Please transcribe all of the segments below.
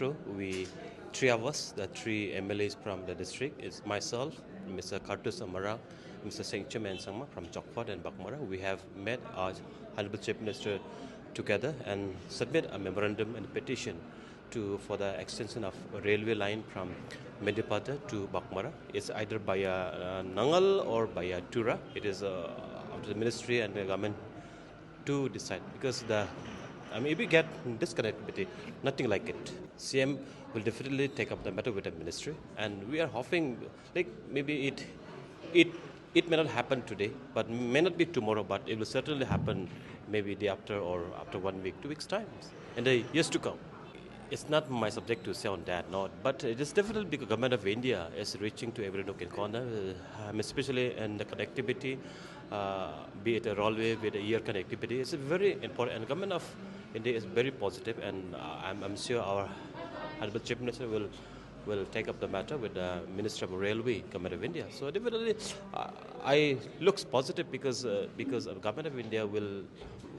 through. Three of us, the three MLAs from the district, is myself, Mr. Kartush R Marak, Mr. Sengchim N Sangma from Chokpot and Baghmara. We have met our Honorable Chief Minister together and submit a memorandum and petition for the extension of a railway line from Mendipathar to Baghmara. It's either by a Nongal or by a Tura. It is up to the ministry and the government to decide, because if we get disconnectivity, nothing like it. CM will definitely take up the matter with the ministry, and we are hoping, like, maybe it may not happen today, but may not be tomorrow, but it will certainly happen maybe day after or after 1 week, 2 weeks time, in the years to come. It's not my subject to say on that note, but it is definitely because the government of India is reaching to every nook and corner, especially in the connectivity, be it a railway, be it a air connectivity. It's very important, and the government of India is very positive, and I'm sure our Honorable Chief Minister will take up the matter with the Minister of Railway, Government of India. So definitely, I looks positive because the Government of India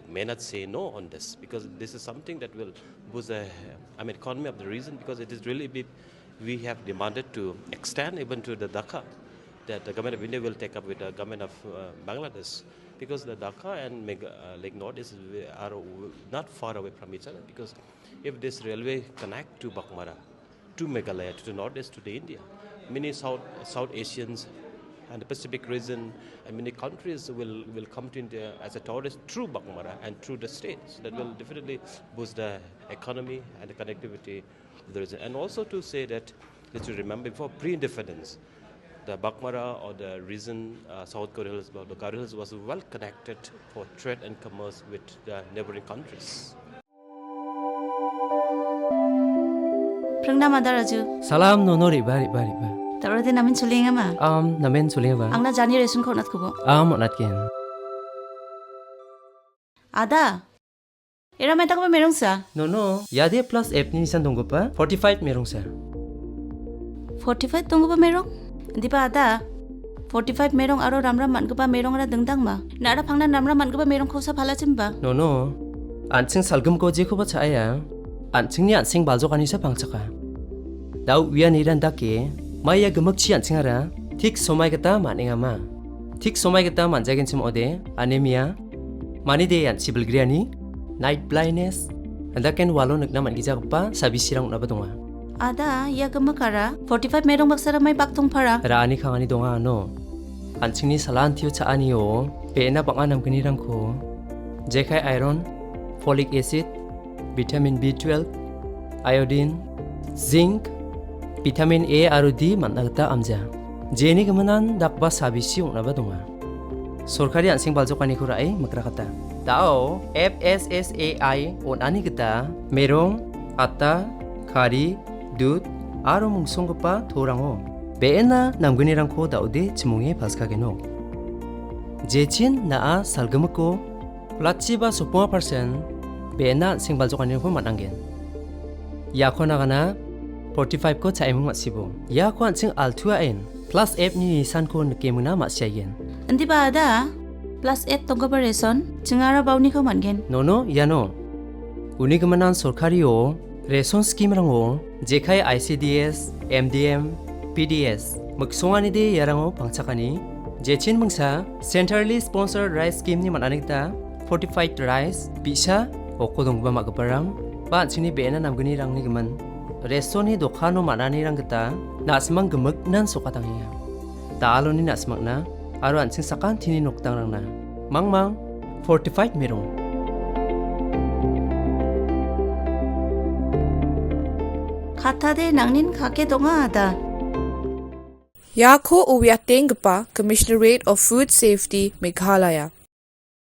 may not say no on this, because this is something that will boost the economy of the region, because it is really big. We have demanded to extend even to the Dhaka, that the Government of India will take up with the Government of Bangladesh, because the Dhaka and Lake Northeast are not far away from each other. Because if this railway connect to Baghmara, to Meghalaya, to the Northeast, to the India, many South Asians and the Pacific region and many countries will come to India as a tourist through Baghmara and through the states. That will definitely boost the economy and the connectivity of the region. And also to say that, let's remember, before pre-independence, the Baghmara or the region, South Garo Hills, the Garo Hills was well connected for trade and commerce with the neighboring countries. Prangnam Ada Raju. Salam no riba. Tarode namin sulinga ma. Namin sulinga ba? Ang na jani resun ko nat kubo. Not ken. Ada. Era meta ko merong sa. No. Yade plus F ni nisan tunggu pa. 45 merong sa. 45 tunggu pa merong? Di pa ada. 45 merong aro ramram man ko pa merong ra dengdang ma. Nara phangna ramram man ko pa merong khosa phala chimba. No. Anching salgum ko je ko ba chaya. Anching ni anching baljo kanisa pangchaka. Dau wian iran dake. Maya gemak chi anching ara. Thik somai kata maninga ma. Thik somai kata manjagen chim ode. Anemia. Mani de anchi belgriani. Night blindness. Andaken walo nakna man gijak pa sabi sirang na badonga. Ada ya gemakara 45 merong baksara mai baktong para. Rani khangani donga no. Anchingni salan thiu cha anio. Pena banga namkini rangko. Jekai iron, folic acid, vitamin B12, iodine, zinc, vitamin A aru D managta amja. Jeni gamanan dakba sabisi unaba donga. Sorkari ansing baljokani kurai makrakata. Tao FSSAI onani kita merong, ata, kari, dud, aro mungsongpa thorango. Beena namgunirangko daude chimunge paskageno. Jechin naa salgamako Lachiba 10% beena singbaljokanir ko mananggen. Yakho nagana 45 ko chaimung masibo. Yakho ansing altua en plus F ni nisan ko nakemuna masyayen. Andi ba ada? Plus 8 tonggo ba reson? Chingara bauni ko mangen. No, yano. Uni gamanan sorkario reson scheme rango jekai ICDS, MDM, PDS magsongani de yarango pangchakani. Jechin mungsa centrally sponsored rice scheme ni mananigta fortified rice bisa okodongba magaparang ba chini beena namguni rangni gaman resoni dokano manani rangta nasmang gemek nan sokatangiya taloni nasmakna aro anching sakan thini noktang rangna mangmang fortified merong Khatade nangnin khake donga ada. Yakho Uwyatengpa, Commissionerate of Food Safety, Meghalaya.